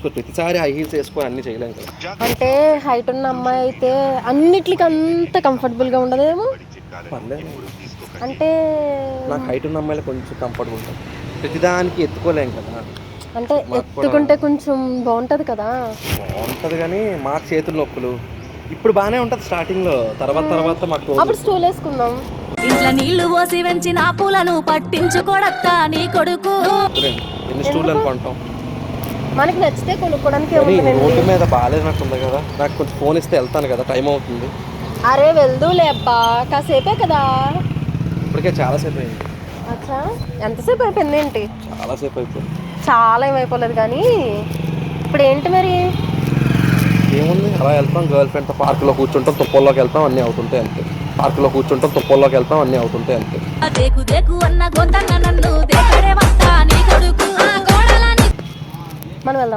ప్రతిసారి high heels వేసుకొని అన్ని చేయలేం కదా. అంటే హైట్ ఉన్న అమ్మాయి అయితే అన్నిటికి అంత కంఫర్టబుల్గా ఉండదేమో. పర్లేదు, అంటే నాకు హైట్ ఉన్న అమ్మాయిలు కొంచెం కంఫర్టబుల్ ఉంటుంది. ప్రతిదానికి ఎత్తుకోలేం కదా. అంటే ఎత్తుకుంటే కొంచెం బాగుంటుంది కదా. బాగుంటుంది కానీ మాకు చేతుల నొప్పులు ఇప్పుడు బాగానే ఉంటుంది స్టార్టింగ్లో, తర్వాత మాకు అప్పుడు స్టూల్ వేసుకుందాం. ఇంట్లో నీళ్లు పోసి వెంచిన పూలను పట్టించుకోడత్తా నీ కొడుకు. ఎన్ని స్టూల్ అనుకుంటాం. మనకి నచ్చితే కొనుక్కోవడానికి రోడ్డు మీద బాగాలేనట్టుంది కదా. నాకు కొంచెం ఫోన్ ఇస్తే వెళ్తాను కదా, టైం అవుతుంది. అరే వెళ్దూలే అబ్బా, కాసేపే కదా. ఇప్పటికే చాలాసేపు అయింది. అచ్చా, ఎంతసేపు అయిపోయింది ఏంటి? చాలాసేపు అయిపోయింది. చాలా ఏమైపోలేదు కానీ ఇప్పుడు ఏంటి మరి? ఏముంది, అలా వెళ్తాం గర్ల్ ఫ్రెండ్తో పార్కులో కూర్చుంటాం, తుప్పల్లోకి వెళ్తాం, అన్నీ అవుతుంటాయి అంతే. పార్కులో కూర్చుంటాం, తుప్పల్లోకి వెళ్తాం, అన్నీ అవుతుంటాయి అంతే. అన్న గొంతన్న నన్ను దేకడే వస్తా నీ కొడుకు. మనం వెళ్దాం.